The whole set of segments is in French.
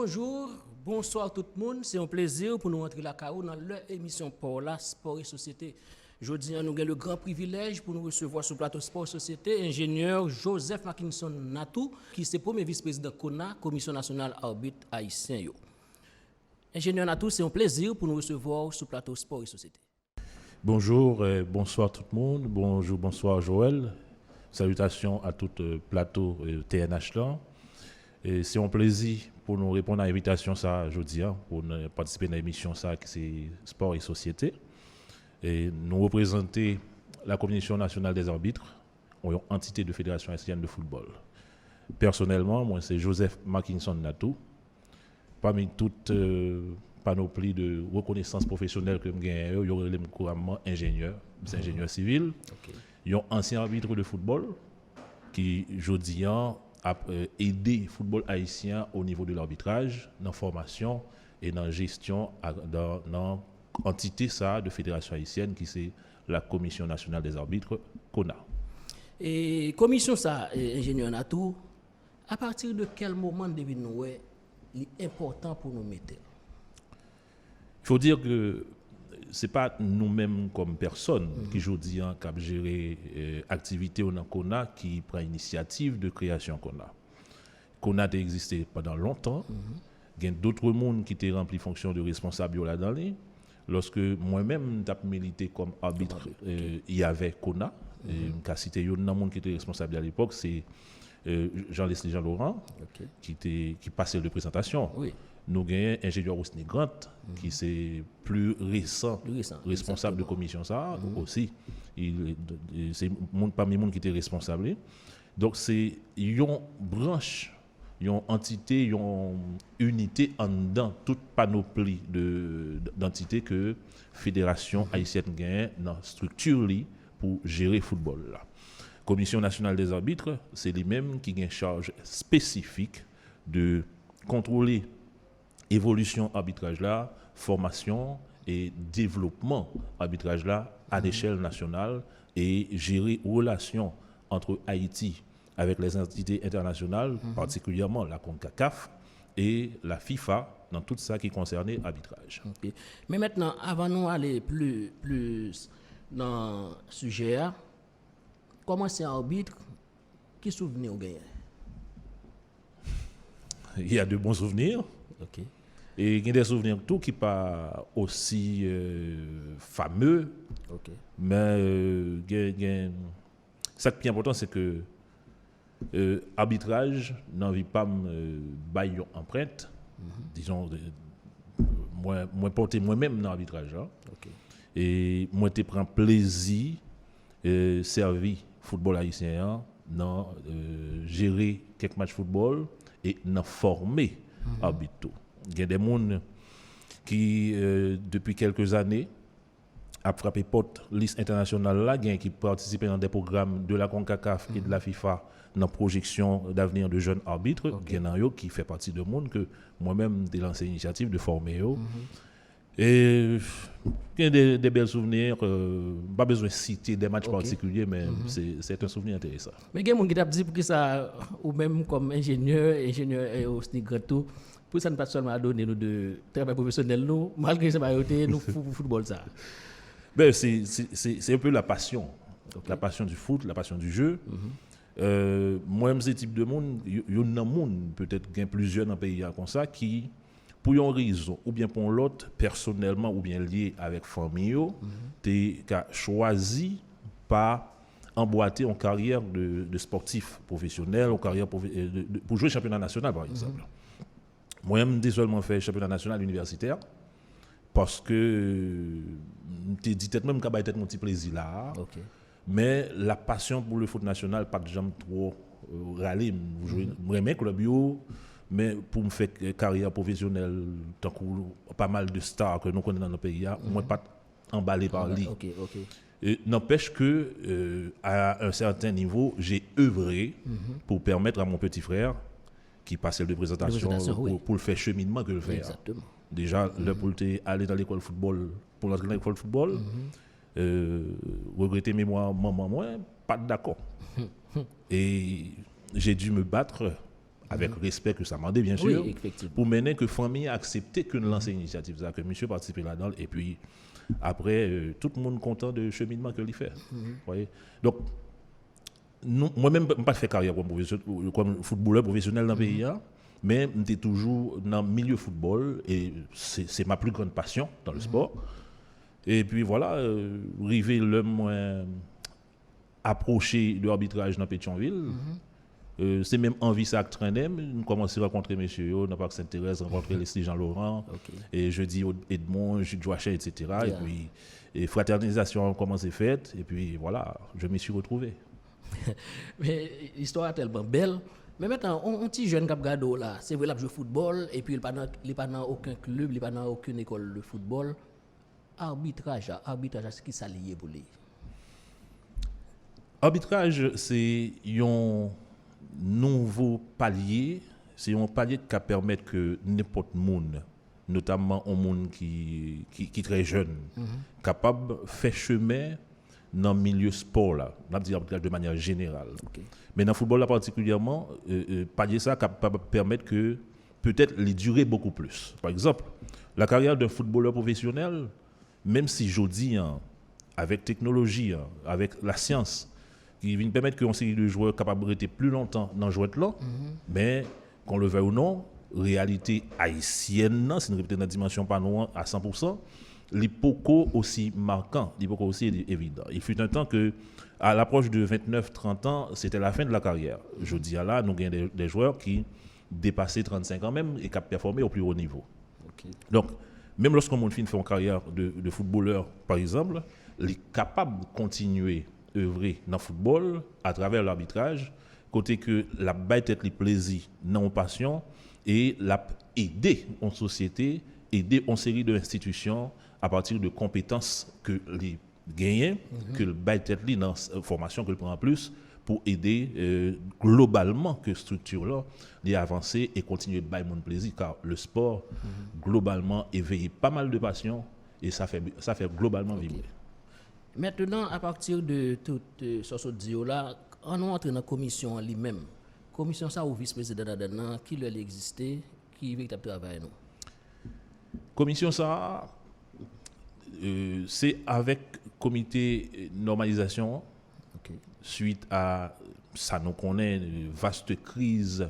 Bonjour, bonsoir tout le monde. C'est un plaisir pour nous rentrer la CAO dans leur émission pour la Sport et Société. Aujourd'hui, nous avons le grand privilège pour nous recevoir sur le plateau Sport et Société, ingénieur Joseph Mackinson Natou, qui est premier vice-président CONA, Commission nationale arbitre haïtien. Ingénieur Natou, c'est un plaisir pour nous recevoir sur le plateau Sport et Société. Bonjour, bonsoir tout le monde. Bonjour, bonsoir Joël. Salutations à tout le plateau TNH là. Et c'est un plaisir pour nous répondre à l'invitation ça aujourd'hui, pour participer à l'émission ça qui c'est Sport et Société. Et nous représenter la Commission nationale des arbitres, une entité de Fédération haïtienne de football. Personnellement, moi c'est Joseph Mackinson Natou. Parmi toute panoplie de reconnaissance professionnelle que je gagne, il y aurait couramment ingénieur, c'est ingénieur civil. Il y a un ancien arbitre de football qui aujourd'hui a aidé le football haïtien au niveau de l'arbitrage, dans la formation et dans la gestion dans l'entité ça de fédération haïtienne qui c'est la Commission nationale des arbitres, CONA. Et commission ça, ingénieur Natou, à partir de quel moment devine nous est important pour nous mettre? Il faut dire que ce n'est pas nous-mêmes comme personne qui aujourd'hui cap gérer activité au CONA qui prend l'initiative de création CONA. CONA a existé pendant longtemps. Il y a d'autres mondes qui ont rempli fonction de responsable là-dedans. Lorsque moi-même j'ai milité comme arbitre, il y avait CONA. Je cité un monde qui était responsable à l'époque, c'est Jean-Leslie Jean-Laurent, qui passait de présentation. Oui. Nous avons ingénieur Osni Grant, qui c'est plus récent responsable de commission ça aussi. C'est parmi les gens qui étaient responsables. Donc c'est une branche, une entité, une unité en dedans toute panoplie d'entités que Fédération haïtienne gagne dans la structure pour gérer le football. La Commission nationale des arbitres, c'est les mêmes qui ont une charge spécifique de contrôler évolution arbitrage là, formation et développement arbitrage là à l'échelle nationale et gérer relations entre Haïti avec les entités internationales, particulièrement la CONCACAF et la FIFA dans tout ça qui concerne l'arbitrage. Okay. Mais maintenant, avant nous aller plus dans le sujet, comment c'est un arbitre qui souvenir au gagnant? Il y a de bons souvenirs. Okay. Et il y a des souvenirs tout qui pas aussi fameux. Mais ce qui est important, c'est que l'arbitrage n'envie pas bailler une empreinte. Disons, moi porter moi-même dans l'arbitrage. Et moi, je prends plaisir servir football haïtien dans gérer quelques matchs de football et dans former arbitre. Il y a des gens qui, depuis quelques années, ont frappé porte liste internationale là, qui participent dans des programmes de la CONCACAF et de la FIFA dans la projection d'avenir de jeunes arbitres. Il y en a qui fait partie de monde que moi-même j'ai lancé l'initiative de former. Et il y a des belles souvenirs, pas besoin de citer des matchs particuliers, mais c'est un souvenir intéressant. Mais il y a des gens qui disent pour que ça, ou même comme ingénieur et aussi Grato, pour ça ne pas seulement donner nous de travail professionnel, nous, malgré ça, nous football ça. Ben, c'est un peu la passion. La passion du foot, la passion du jeu. Moi-même, ce type de monde, il y a un monde, peut-être qu'il y a plusieurs dans le pays comme ça, qui, pour une raison, ou bien pour l'autre, personnellement, ou bien lié avec famille, qui a choisi pas emboîter en carrière de sportif professionnel, en carrière pour jouer championnat national, par exemple. Moi-même, j'ai seulement fait championnat national universitaire parce que je dit peut-être même qu'il y a mon petit plaisir là. Mais la passion pour le foot national, pas de jamais trop râler. Je remets le bio, mais pour me faire carrière professionnelle, tant que pas mal de stars que nous connaissons dans nos pays, moi pas emballé par lui. N'empêche que à un certain niveau, j'ai œuvré pour permettre à mon petit frère qui passait de présentation pour le faire cheminement que je fais. Déjà, le pour aller dans l'école de football, pour entrer dans l'école de football, regretter mémoire maman, moi, pas d'accord. Et j'ai dû me battre avec respect que ça demandait, bien Oui, sûr, effectivement. pour mener que famille a accepté que nous lancer l'initiative, que monsieur participe là-dedans, et puis après, tout le monde content de cheminement que lui fait. Voyez? Donc, moi-même, je n'ai pas fait carrière comme footballeur professionnel dans le pays, mais j'étais toujours dans le milieu football, et c'est ma plus grande passion dans le sport. Et puis voilà, arrivé le moins approché de l'arbitrage dans Pétionville. C'est même envie ça que traînait. Nous commençons à rencontrer messieurs, dans le parc Sainte-Thérèse, rencontrer Leslie Jean-Laurent, et jeudi Edmond, Jules Joachim, etc. Et puis, fraternisation a commencé faite, et puis voilà, je m'y suis retrouvé. Mais l'histoire est tellement belle. Mais maintenant, on petit jeune cap gado là, c'est vrai là joue football et puis il pas dans aucun club, il pas dans aucune école de football. Arbitrage, c'est qui ça lié pour lui? Arbitrage, c'est un nouveau palier, c'est un palier qui permet que n'importe monde, notamment un monde qui est très jeune, capable de faire chemin dans le milieu sport là, on va dire arbitrage de manière générale. Mais dans le football là particulièrement, palier ça capable de permettre que peut-être les durer beaucoup plus. Par exemple, la carrière d'un footballeur professionnel, même si je dis avec technologie, avec la science, qui vient permettre qu'on série de joueurs capables de rester plus longtemps dans le jouet là, mais qu'on le veuille ou non, réalité haïtienne, c'est une dans dimension pas loin à 100%, l'hypoco aussi marquant, l'hypoco aussi évident. Il fut un temps que, à l'approche de 29-30 ans, c'était la fin de la carrière. Je dis là, nous avons des joueurs qui dépassaient 35 ans même et qui ont performé au plus haut niveau. Donc, même lorsqu'on fait une carrière de footballeur, par exemple, il est capable de continuer à œuvrer dans le football à travers l'arbitrage, côté que la bête est le plaisir, non passion, et la aider en société, aider en série d'institutions à partir de compétences que les gagnent, que le bête est dans la formation que le prend en plus, pour aider globalement que structure là les avancer et continuer de bailler mon plaisir, car le sport globalement éveille pas mal de passion et ça fait globalement vibrer. Maintenant, à partir de tout ce dire là, on entre dans la commission lui-même. Commission ça ou vice-président là-dedans, qui leur existait, qui véritable travail nous. Commission ça c'est avec comité normalisation. Suite à ça, nous connaît une vaste crise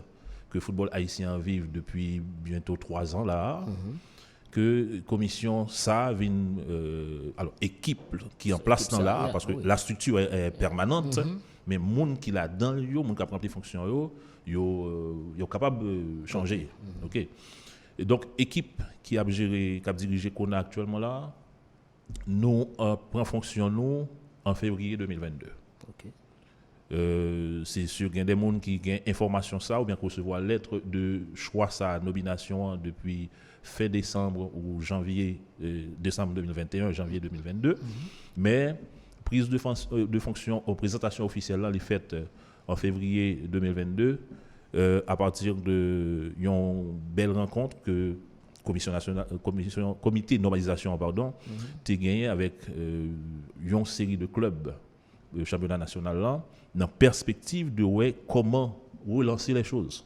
que le football haïtien vive depuis bientôt 3 ans là, que commission ça vient, alors équipe qui est en place dans là, parce que la structure est permanente, mais monde qui là dans yo, monde qui a pris les fonctions yo capable de changer. OK. Et donc équipe qui a géré, qui a dirigé Kona actuellement là, nous prend fonction nous en février 2022. C'est sûr qu'il y a des gens qui ont information ça ou bien recevoir lettre de choix sa nomination depuis fin décembre ou décembre 2021, janvier 2022. Mais prise de fonction aux présentations officielles là, les faites en février 2022 à partir de une belle rencontre que comité de normalisation t'es gagné avec une série de clubs le championnat national là dans perspective de comment relancer les choses.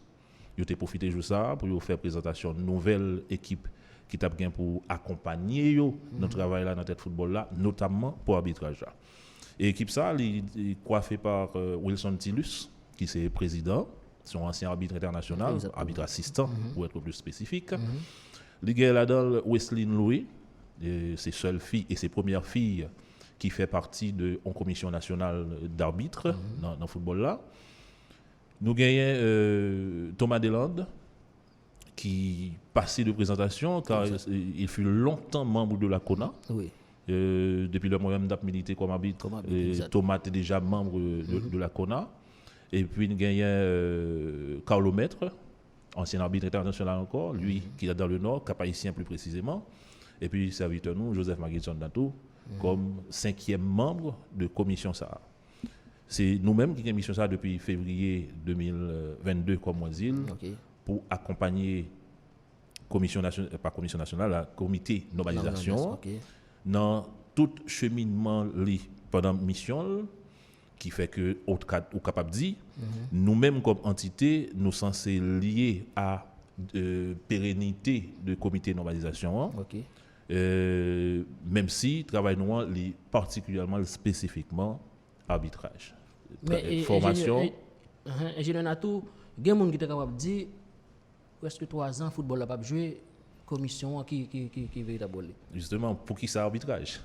Yo t'ai profité de ça pour faire présentation de nouvelles équipes qui t'a bien pour accompagner yo dans le travail là dans tête football là, notamment pour arbitrage là. Et équipe ça est coiffée par Wilson Tillus qui c'est président, son ancien arbitre international, arbitre assistant pour être plus spécifique. Il y a là-dedans Wesley Louis, ses seules filles et ses premières filles qui fait partie de la commission nationale d'arbitre dans le football là. Nous gagnons Thomas Deslandes qui passait de présentation car il fut longtemps membre de la CONA. Depuis le moment d'ap milité comme arbitre, Thomas était déjà membre de la CONA. Et puis nous gagnons Carlo Maître, ancien arbitre international encore, lui qui est dans le Nord, cap-haïtien plus précisément. Et puis serviteur nous Joseph Maguilson Dantou comme 5e membre de commission ça. C'est nous-mêmes qui avons mission ça depuis février 2022 comme moi dit pour accompagner commission nationale, pas commission nationale, la comité normalisation dans tout cheminement pendant mission qui fait que au capable dit nous-mêmes comme entité nous censés liés à pérennité de comité de normalisation hein. OK. Même si travail nous est particulièrement spécifiquement arbitrage. Mais Formation ingénieur Natou, il y a des gens qui sont capables de dire presque 3 ans football n'a pas joué commission qui veut d'abord. justement pour qui ça arbitrage.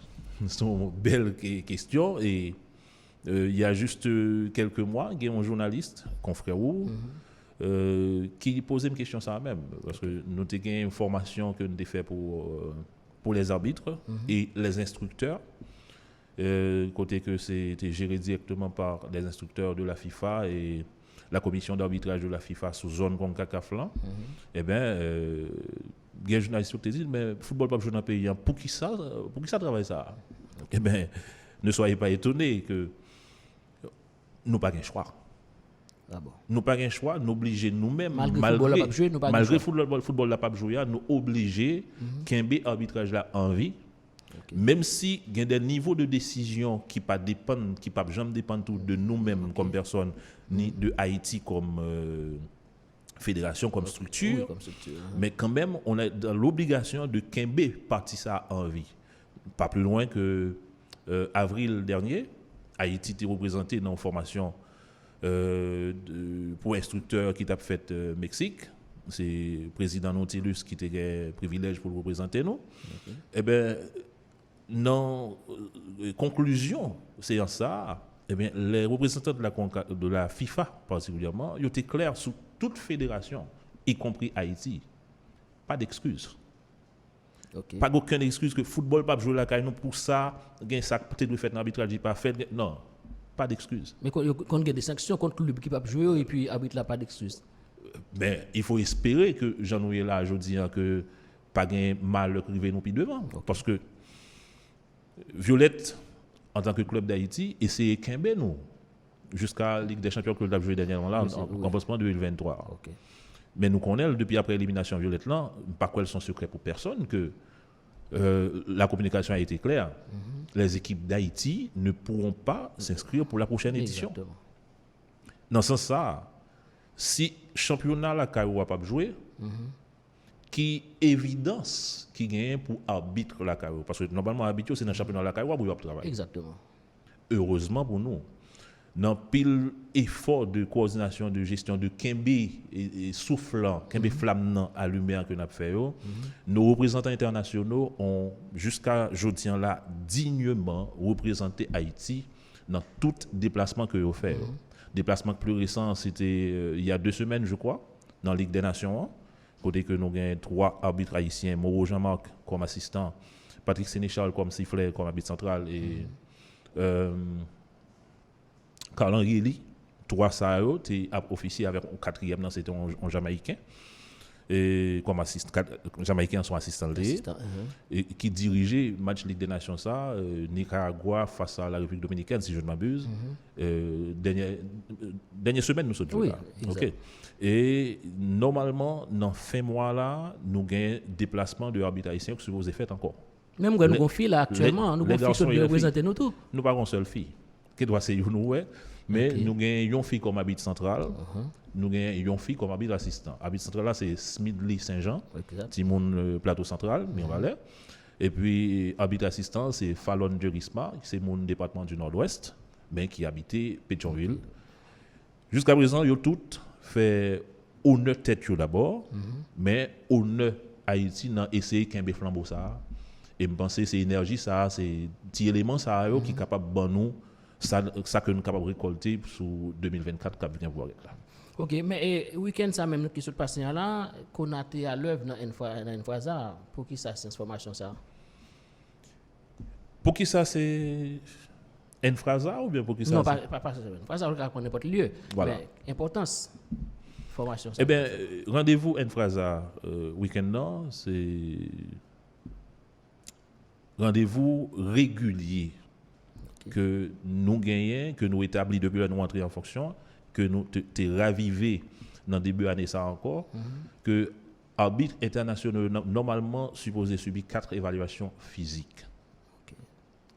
C'est une belle question et il y a juste quelques mois, il y a un journaliste, confrère ou qui posait une question ça même parce que nous avons une formation que nous avons fait pour les arbitres et les instructeurs. Côté que c'était géré directement par les instructeurs de la FIFA et la commission d'arbitrage de la FIFA sous zone CONCACAF là, eh bien, il y a un journaliste qui te dit, mais football pas jouer dans le pays, pour qui ça travaille ça? Eh bien, ne soyez pas étonnés que nous pas un choix. Ah bon. Nous pas un choix, nous obligés nous-mêmes, malgré football n'a pas joué, nous obligés qu'un arbitrage là en vie. Okay. Même si il y a des niveaux de décision qui pas dépendent, qui pas jamais dépendre tout de nous-mêmes comme personne, ni de Haïti comme fédération, comme structure, Oui, comme structure. mais quand même, on a dans l'obligation de qu'un partie ça en vie. Pas plus loin que avril dernier, Haïti était représenté dans une formation pour instructeur qui t'a fait Mexique. C'est le président Nautilus qui était le privilège pour le représenter nous. Okay. Eh bien, non, conclusion, c'est en ça. Eh bien, les représentants de la FIFA particulièrement, ils étaient clairs sur toute fédération, y compris Haïti. Pas d'excuses. Okay. Pas aucune excuse que le football pas jouer la caille pour ça, gain ça peut-être fait dans l'arbitrage pas fait. Non, pas d'excuses. Mais quand il y a des sanctions contre le club qui pas jouer et puis arbitre là pas d'excuses. Mais il faut espérer que Jean-Louis là aujourd'hui que pas gain mal privé nous puis devant parce que Violette en tant que club d'Haïti essayer Kembe nous jusqu'à Ligue des Champions que nous avons joué dernièrement là en commencement 2023. Okay. Mais nous connaissons depuis après l'élimination Violette là pas quoi sont secret pour personne que la communication a été claire. Les équipes d'Haïti ne pourront pas s'inscrire pour la prochaine édition. Exactement. Dans ce sens ça, si championnat la Cairo pas jouer, qui évidence qui gagne pour arbitre la Cairo parce que normalement arbitre c'est dans le championnat la Cairo pour travailler. Exactement. Heureusement pour nous, dans pile effort de coordination de gestion de Kembe et soufflant, Kembe flamme allumé que nous avons fait, nos représentants internationaux ont jusqu'à aujourd'hui là dignement représenté Haïti dans tout déplacement que vous fait. Déplacement plus récent, c'était il y a 2 semaines, je crois, dans la Ligue des Nations. Côté que nous avons 3 arbitres haïtiens, Moreau Jean-Marc comme assistant, Patrick Sénéchal comme sifflet, comme arbitre central, et Carl-Henri Eli, 3 Sahara, qui a officié avec un 4e, c'était un Jamaïcain. Et comme assistant jamaïcain son assistant et qui dirigeait match Ligue des Nations ça Nicaragua face à la République dominicaine si je ne m'abuse dernière semaine nous sommes là. OK. Et normalement dans fin mois là nous gain déplacement de arbitre haïtien que supposé fait encore même quand nous confie là actuellement nous confie de représenter nous tout nous pas une seule fille qui doit c'est nous mais nous gagnons une fille comme arbitre central nous gagnons une fille comme arbitre assistant. Arbitre central là c'est Smidley Saint-Jean, Timon plateau central, Mirvalais. Et puis arbitre assistant c'est Fallon Jurisma, c'est mon département du Nord-Ouest, mais qui habitait Pétionville. Jusqu'à présent, ils ont toutes fait honneur tête d'abord, mais honneur Haïti n'a essayé qu'un flambeau ça. Et je pense que c'est énergie ça, c'est petit élément ça qui est capable de nous ça que nous sommes capables de récolter sur 2024 qui vient voir là. OK, mais week-end ça même qui se passe là, qu'on a été à l'œuvre dans une fois pour qui ça c'est information ça? Pour qui ça c'est une phrase ou bien pour qui ça? Non, pas ça. Une phrase on peut n'importe lieu. Voilà. Mais importance formation ça. Eh bien, rendez-vous une phrase week-end là, c'est rendez-vous régulier que nous gagnons, que nous établis depuis la nous entrée en fonction, que nous t'es ravivé dans début d'année ça encore, que arbitre international normalement supposé subir 4 évaluations physiques.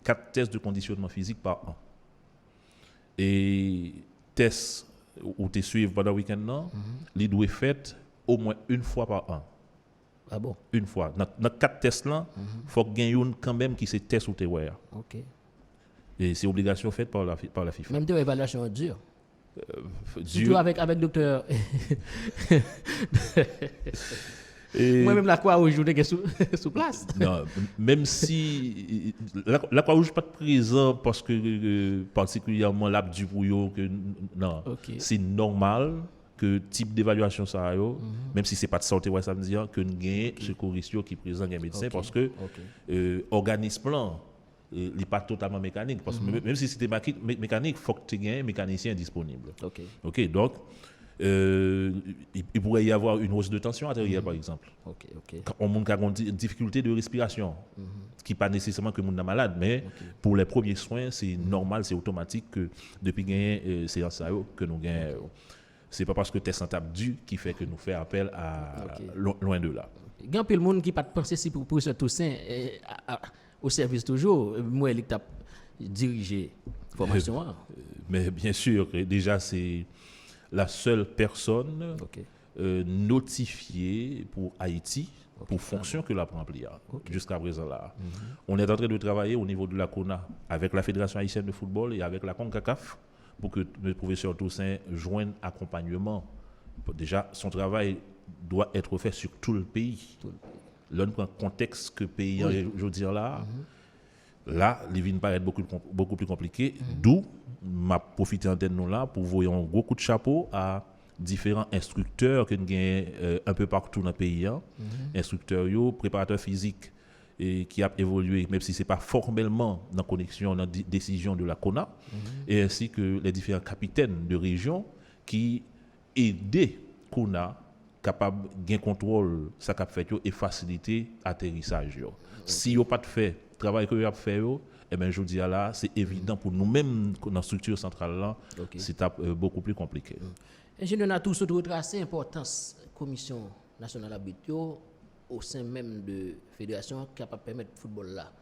4 tests de conditionnement physique par an. Et test ou te suivre pendant le week-end, non, il doit être fait au moins une fois par an. Ah bon? Une fois. Dans 4 tests là, il faut qu'il y ait une quand même qui se test ou te wear. OK. Et c'est obligation faite par la FIFA. Même de évaluation dure. Dieu- Surtout avec docteur. Et- Moi-même, la croix rouge, je suis sous place. Non, même si la Croix-Rouge pas présent parce que particulièrement l'ap du brouillot que non, Ok. c'est normal que type d'évaluation ça yo, même si c'est pas de santé ouais samedi que nous gagne secouriste qui présent un médecin Ok. parce que Ok. organisme là il n'est pas totalement mécanique parce que même si c'était mécanique faut que tu aies un mécanicien disponible. OK. OK, donc il pourrait y avoir une hausse de tension artérielle par exemple. OK. Quand on a une difficulté de respiration, ce qui n'est pas nécessairement que le monde est malade, mais pour les premiers soins, c'est normal, c'est automatique que depuis que séance que nous gagnons. Ce n'est pas parce que tu es sans table dû qui fait que nous faisons appel à loin de là. Il y a un peu de monde qui pas penser si pour professeur Toussaint au service toujours, moi qui t'a dirigé formation. Mais bien sûr, déjà c'est la seule personne OK. notifiée pour Haïti pour fonction que la remplir jusqu'à présent là. On est en train de travailler au niveau de la CONA avec la Fédération haïtienne de football et avec la CONCACAF pour que le professeur Toussaint joigne accompagnement. Déjà, son travail doit être fait sur tout le pays. Là, on prend le contexte que le pays, je veux dire là, là, les vignes paraissent beaucoup plus compliquées. D'où, m'a profité en tête là pour voir un gros coup de chapeau à différents instructeurs que nous avons un peu partout dans le pays. Instructeurs, préparateurs physiques et qui a évolué, même si ce n'est pas formellement dans la connexion, dans la décision de la CONA, et ainsi que les différents capitaines de région qui aident CONA capable de gagner contrôle ça qu'a fait et faciliter l'atterrissage. Si vous pas de fait travail que vous avez fait, eh ben je dis là, c'est évident pour nous-mêmes dans la structure centrale là, c'est beaucoup plus compliqué. Ingénieur Natou, surtout retracer l'importance de la Commission nationale habitio au sein même de la fédération capable de permettre le football là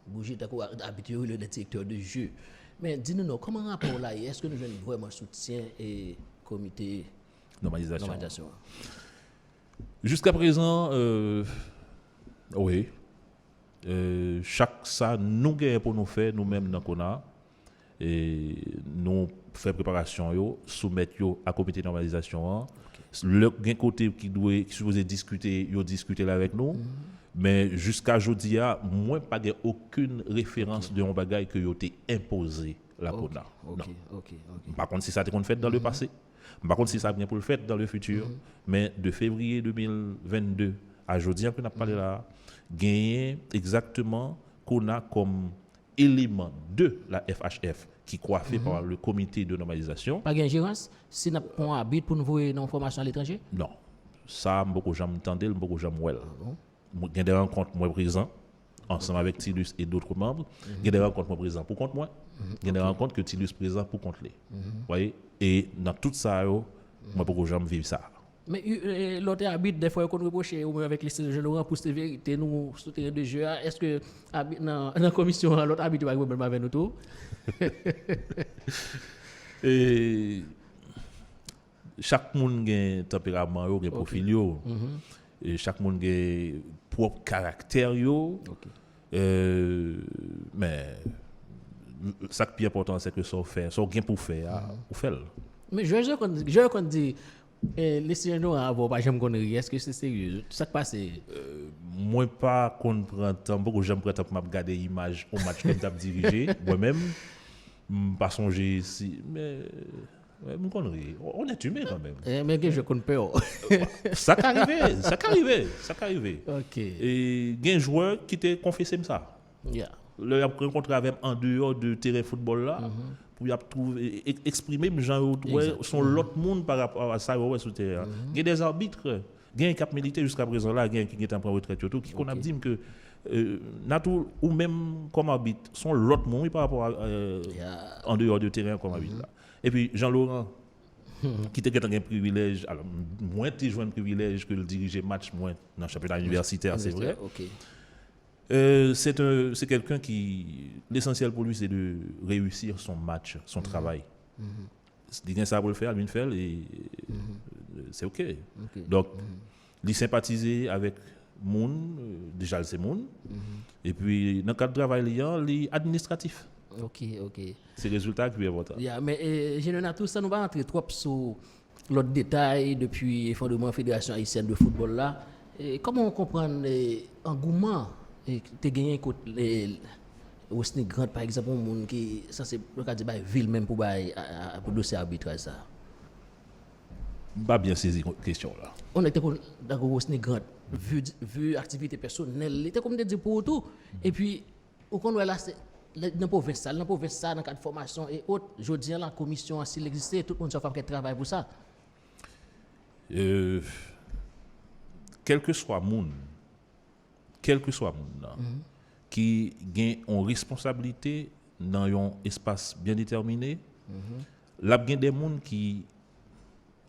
bouger habitio le directeur de jeu. Mais dis-nous, comment rapport là, est-ce que nous avons vraiment soutien et comité normalisation? Jusqu'à présent, oui. Chaque ça nous gagne pour nous faire nous-mêmes dans CONA et nous faire préparation yo soumettre yo à comité de normalisation le gain côté qui supposé discuter yo discuter là avec nous mais jusqu'à aujourd'hui moi pas aucune référence de un bagage que yo été imposé la CONA. Par contre si ça a été fait dans le passé, par contre si ça vient pour le faire dans le futur, mais de février 2022 à aujourd'hui on a parlé là gagner exactement qu'on a comme élément de la FHF qui est coiffé par le comité de normalisation. Pas d'ingérence si nous avons un habit pour nous voir une formation à l'étranger? Non. Ça, beaucoup jamais entendu, beaucoup jamais ouais. Il y a des rencontres moi présent ensemble avec Tilus et d'autres membres. Il y a des rencontres moi présent pour compte moi. Il y a des rencontres que Tilus présent pour compte les. Voyez? Et dans tout ça moi beaucoup jamais vivre ça. Mais l'autre arbitre, des fois, qu'on reproche avec les sélections Laurent pour cette vérité, nous, sur le terrain de jeu, est-ce que dans la commission, l'autre arbitre va reprendre avec nous tout? Et chaque monde a un tempérament, un profil, et chaque monde a un propre caractère. Mais ce qui est important, c'est que ça fait, ça gain pour faire, ou faire. Mais je quand dit les sélections avant pas jamais connaître, est-ce que c'est sérieux? Ça qui passe? Moi pas comprendre tant beaucoup j'aime prendre pour regarder image au match que tu as dirigé moi-même pas songer ici mais on est humain quand même. Mais que je connais pas. Ça qu'arrivé. OK. Et il y a un joueur qui t'a confessé ça. Yeah. Le a rencontré avec en dehors de terrain football là pour y trouver exprimer genre son l'autre monde par rapport à ça sur terrain. Il y a des arbitres, il y a un cap militaire jusqu'à présent là, il y a qui est en retraite tout qui qu'on a dit que Natou ou même comme arbitre sont l'autre monde par rapport à en dehors de terrain comme arbitre là. Et puis Jean-Laurent qui était un privilège, alors moins tu joué un privilège que le diriger match moins dans le championnat universitaire, c'est vrai. C'est quelqu'un qui l'essentiel pour lui c'est de réussir son match, son travail Il gagne ça pour le faire, lui le fait et c'est OK. Donc, il sympathiser avec moun, déjà c'est moun. Et puis dans le cadre de travail, il est administratif. OK. C'est le résultat qui est important. Yeah, mais je ne tout ça nous va rentrer trop sur l'autre détail depuis le fondement Fédération haïtienne de football là. Et comment on comprend l'engouement que tu as gagné contre les Western Grand par exemple, un monde qui ça c'est le cas de ville même pour dossier arbitrage ça. Pas bien saisi la question là. On était d'accord Western Grand vu activité personnelle, était comme dire pour tout et puis au qu'on là dans la province ça dans le cadre de formation et autres, je dis la commission s'il existait tout le monde fait travail pour ça. Quel que soit monde qui gagne une responsabilité dans un espace bien déterminé, là il y a des gens qui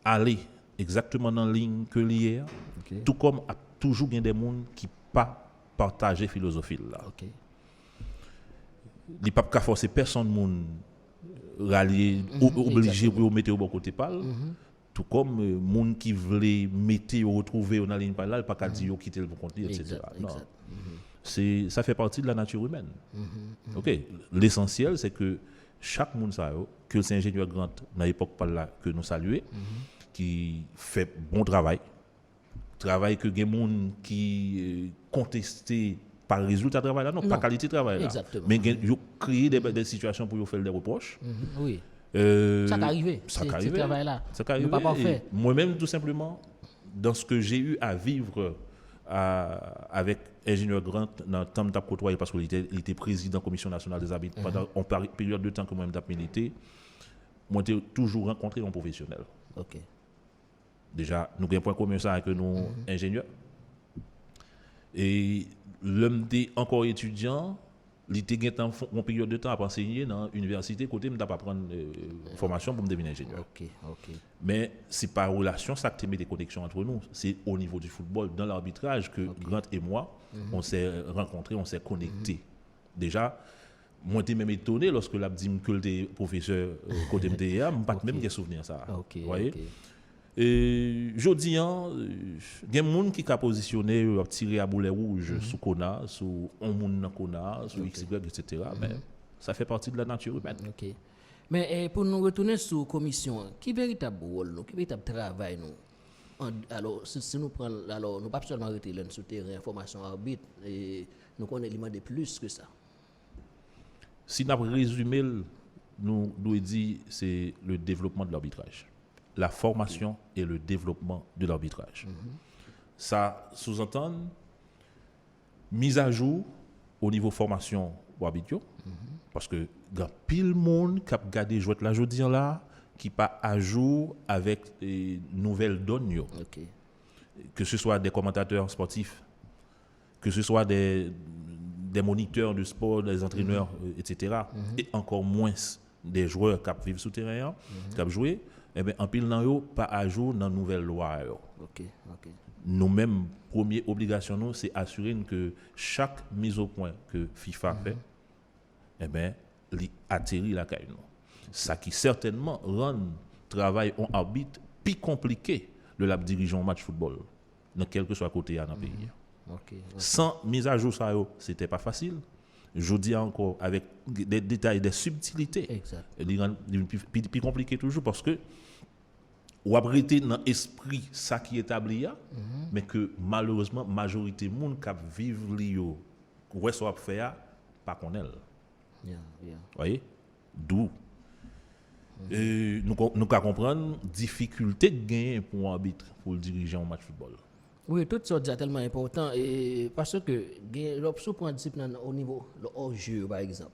allaient exactement dans la ligne que l'hier, tout comme a toujours des gens qui pas partager philosophie là. Il n'y a pas forcer personne moun rallier ou obligé pour mettre au bon côté parle. Tout comme moun qui voulait mettre ou retrouver dans la ligne par là, pas qu'à dire quitter le bon côté, etc. Non. Ça fait partie de la nature humaine. OK, l'essentiel c'est que chaque monde ça que c'est ingénieur grand dans l'époque par là que nous saluer qui fait bon travail que des monde qui contesté par résultat de travail là non, pas qualité de travail là. Exactement. Mais ils créer des situations pour faire des reproches. Oui. Ça arrive. Ça arrive. Travail là. Ça arrive. Pas parfait. Moi-même tout simplement dans ce que j'ai eu à vivre avec ingénieur Grant dans le temps de côtoyer parce qu'il était président de la Commission nationale des arbitres pendant une période de temps que moi-même j'ai milité, moi j'ai toujours rencontré un professionnel. OK. Déjà, nous avons un point commun ça avec nous ingénieurs. Et l'homme était encore étudiant, il était en période de temps à enseigner dans l'université, côté m'ta pas prendre formation pour me devenir ingénieur. OK. Mais c'est pas relation ça qui met des connexions entre nous, c'est au niveau du football dans l'arbitrage que Grant et moi on s'est rencontrés, on s'est connectés. Déjà moi j'étais même étonné lorsque l'a dit que le professeur côté MTA, me pas même des souvenirs ça. Vous voyez? Et jodi il y a des gens qui a positionné tirer à boulet rouge sous Kona, sous un monde dans Kona, sous XY etc. Mais ça fait partie de la nature humaine. OK. Mais pour nous retourner sur commission, qui véritable rôle nous, qui véritable travail nous? Alors si nous prenons alors nous pas seulement arrêter là sur terrain formation arbitre et nous connaissons demander plus que ça. Si nous résumé nous dit c'est le développement de l'arbitrage. La formation et le développement de l'arbitrage. Ça sous-entend mise à jour au niveau formation ou arbitre, parce que il y a pile monde qui a regardé jouer la jodi là qui pas à jour avec les nouvelles données. Que ce soit des commentateurs sportifs, que ce soit des moniteurs de sport, des entraîneurs, etc. Et encore moins des joueurs qui vivent sous terrain, qui jouent. Eh bien, en pile nan yo pas à jour dans nouvelle loi yo. OK. Nous-mêmes première obligation nous c'est assurer que chaque mise au point que FIFA fait eh bien li atterrit la caille nous. Ça qui certainement rend travail en arbitre plus compliqué de la dirigeant match football dans quel que soit côté dans le pays. Sans mise à jour ça yo, c'était pas facile. Je dis encore avec des détails, des subtilités. Exact. C'est plus compliqué toujours parce que ou abriter dans l'esprit ça qui est établi mais que malheureusement majorité monde qui vivent lio ouais ça faire pas connaît. Voyez? D'où nous comprendre difficulté de gagner pour un arbitre pour le diriger un match football. Oui, tout ça est tellement important et parce que l'option pour un discipline au niveau le hors-jeu par exemple.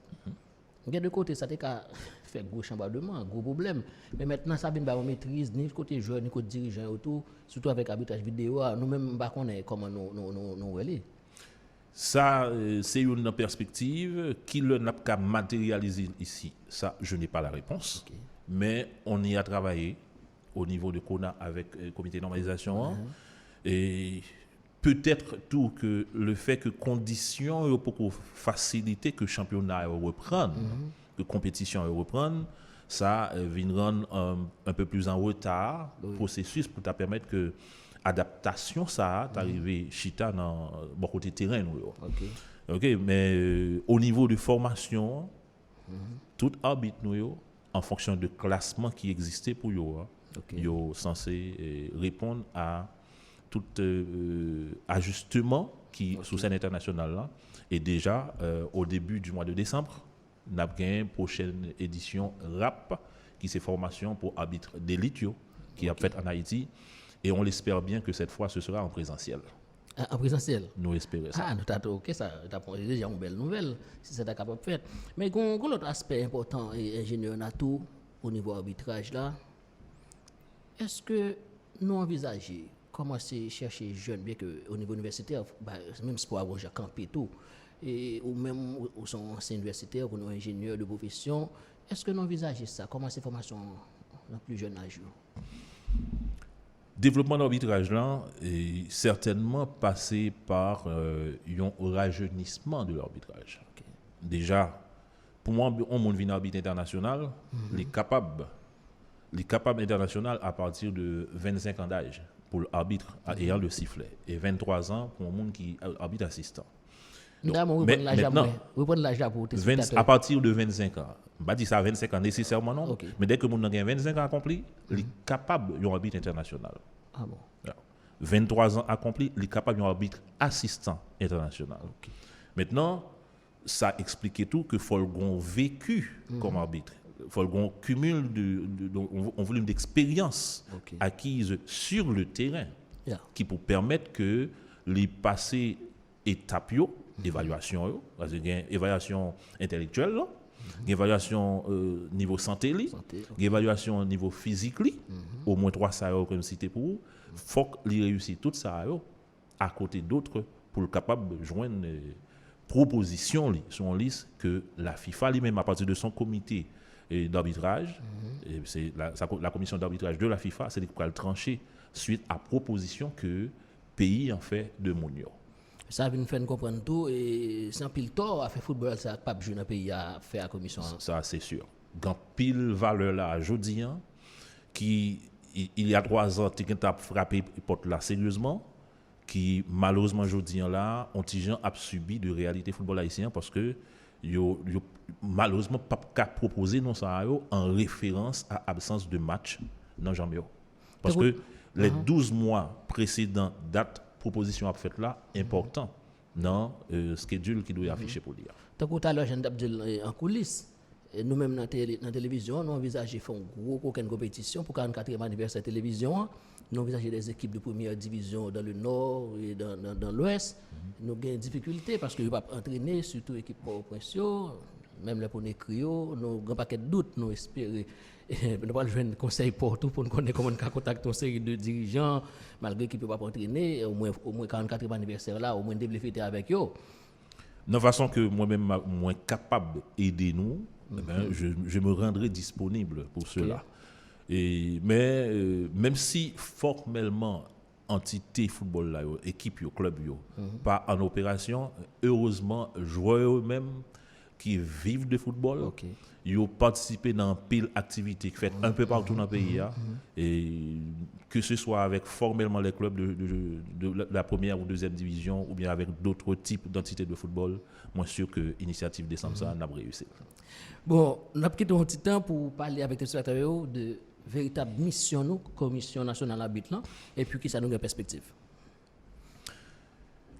Il y a de côté ça fait gros chambardement, gros problème. Mais maintenant ça vient pas maîtrise ni côté joueur ni côté dirigeant autour, surtout avec arbitrage vidéo, nous même pas connaît comment nous aller. Ça c'est une perspective qui n'a pas matérialisé ici. Ça je n'ai pas la réponse. Mais on y a travaillé au niveau de CONA avec le comité de normalisation. Et peut-être tout que le fait que conditions pour faciliter que championnat reprenne, que compétition reprenne, ça vient rendre un peu plus en retard le processus pour te permettre que adaptation ça t'arriver chita dans bon côté terrain nous. OK, mais au niveau de formation tout arbitre nous en fonction de classement qui existait pour yo yo censé répondre à tout ajustement qui sous scène internationale là et déjà au début du mois de décembre nous avons une prochaine édition RAP qui c'est formation pour arbitre d'élite qui a fait en Haïti et on l'espère bien que cette fois ce sera en présentiel. En présentiel. Nous espérons ça. Ah, nous t'attendons, OK, ça t'as déjà une belle nouvelle si c'est capable de faire. Mais un autre aspect important et ingénieur Natou au niveau arbitrage là. Est-ce que nous envisageons commencer à chercher jeunes bien que au niveau universitaire même si pour avoir déjà campé tout et ou même ou sont anciens universitaires ou nos ingénieurs de profession, est-ce que nous envisageons ça commencer formation dans plus jeune âge? Développement d'arbitrage là est certainement passé par un rajeunissement de l'arbitrage. Okay. Déjà, pour moi, on monde vient arbitre international, les capables international à partir de 25 ans d'âge pour l'arbitre ayant le sifflet et 23 ans pour un monde qui arbitre assistant. Donc, maintenant, à partir de 25 ans, je ne dis pas ça 25 ans nécessairement non, okay. Mais dès que mon a 25 ans accompli, il est capable d'un arbitre international. Ah bon. 23 ans accompli, il est capable d'un arbitre assistant international. Okay. Maintenant, ça explique tout que faut un vécu comme arbitre. Il faut un cumul un volume d'expérience acquise sur le terrain qui peut permettre que les passer étapes évaluation parce qu'il y a une évaluation intellectuelle une évaluation niveau santé une évaluation niveau physique au moins 3 ça comme cité pour faut qu'il réussisse tout ça à côté d'autres pour le capable de joindre proposition sur une liste que la FIFA lui-même à partir de son comité d'arbitrage et c'est la commission d'arbitrage de la FIFA c'est qui va le trancher suite à proposition que pays en fait de Mounio. Ça vient faire comprendre tout et sans pile tort à faire football ça pas jouer dans pays à faire la commission. Ça c'est sûr. Grand pile valeur là jodi qui il y a 3 ans tu as frappé porte là sérieusement qui malheureusement jodi là on tijan a subi de réalité football haïtien parce que yo malheureusement pas qu'à proposer non ça en référence à absence de match dans Jambio. Parce que les 12 mois précédents date proposition a fait là important dans schedule qui doit afficher pour dire. Tout à l'heure Jean Abdel en coulisses nous même dans télévision nous envisager faire une aucune compétition pour 44e anniversaire télévision nous envisager des équipes de première division dans le nord et dans l'ouest nous avons des difficultés parce que nous pas entraîner surtout équipe Port-au-Prince même les pour écrire nous grand paquet de doutes nous espérer nous pas joindre conseil Porto pour nous connaître comment contacter une série de dirigeants malgré qu'ils ne peuvent pas entraîner au moins 44e anniversaire là au moins développer avec eux de façon que moi-même moins capable d'aider nous je me rendrai disponible pour cela. Mais même si formellement entité football là équipe yo club yo pas en opération heureusement joueurs eux-mêmes qui vivent de football ils ont participé dans pile activité qui fait un peu partout dans le pays et que ce soit avec formellement les clubs de la première ou deuxième division ou bien avec d'autres types d'entités de football moi sûr que l'initiative décembre ça n'a pas réussi. Bon, on a quitté un petit temps pour parler avec les secrétaires de véritable mission nous commission nationale arbitre et puis qui ça nous une perspective.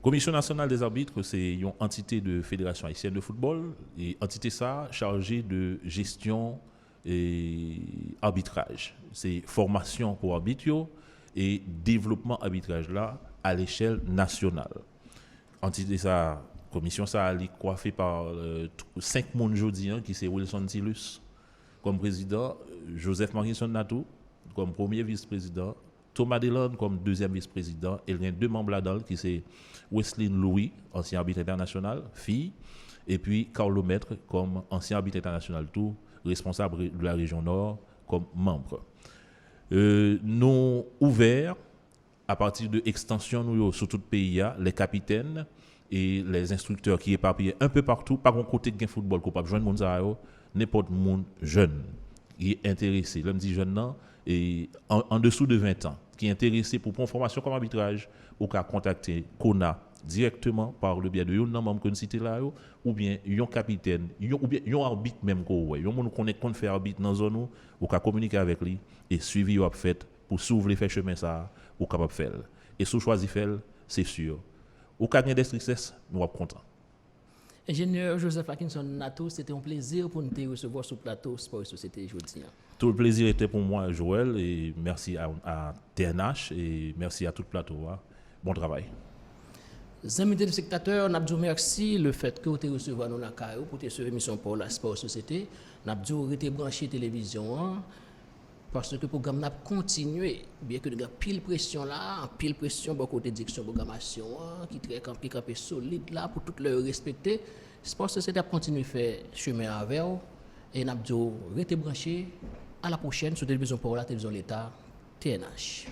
Commission nationale des arbitres, c'est une entité de fédération haïtienne de football et entité ça chargée de gestion et arbitrage. C'est formation pour arbitres et développement arbitrage là à l'échelle nationale. Entité ça, commission ça est coiffée par 5 monde jodi qui c'est Wilson Tilus comme président, Joseph Marquinson Natou comme premier vice-président, Thomas Delan comme deuxième vice-président et il y a 2 membres là-dedans qui c'est Wesley Louis, ancien arbitre international, fille, et puis Carlo Maître comme ancien arbitre international tout, responsable de la région Nord comme membre. Nous ouverts à partir de extension nous sur tout le pays les capitaines et les instructeurs qui éparpillés un peu partout par un côté de football qu'on peut joindre monde n'importe monde jeune qui est intéressé, l'homme dit jeune non, et en dessous de 20 ans, qui est intéressé pour prendre formation comme arbitrage, ou qu'à contacter Kona directement par le biais de un membre que nous citons là, ou bien un capitaine, ou bien un arbitre même qu'on qu'on fait arbitre dans la zone ou qu'à communiquer avec lui et suivi ou fait pour s'ouvrir les chemin ça ou capable faire. Et si vous choisissez faire, c'est sûr. Ou qu'à gagner des succès, nous sommes contents. Ingénieur Joseph Atkinson Nato, c'était un plaisir pour nous te recevoir sur le plateau Sport et Société aujourd'hui. Tout le plaisir était pour moi, Joël, et merci à TNH et merci à tout le plateau. Bon travail. Amis téléspectateurs, nous avons merci le fait que vous avez reçu nous dans pour cette émission pour la Sport et Société. Nous avons été branché télévision parce que le programme n'a continué, bien que nous avons pile pression là, pile pression pour côté direction programmation qui est très campé solide là pour tout le respecter. Sport Société a continué à faire chemin avec et nous avons été branché à la prochaine sur télévision pour la télévision l'État TNH.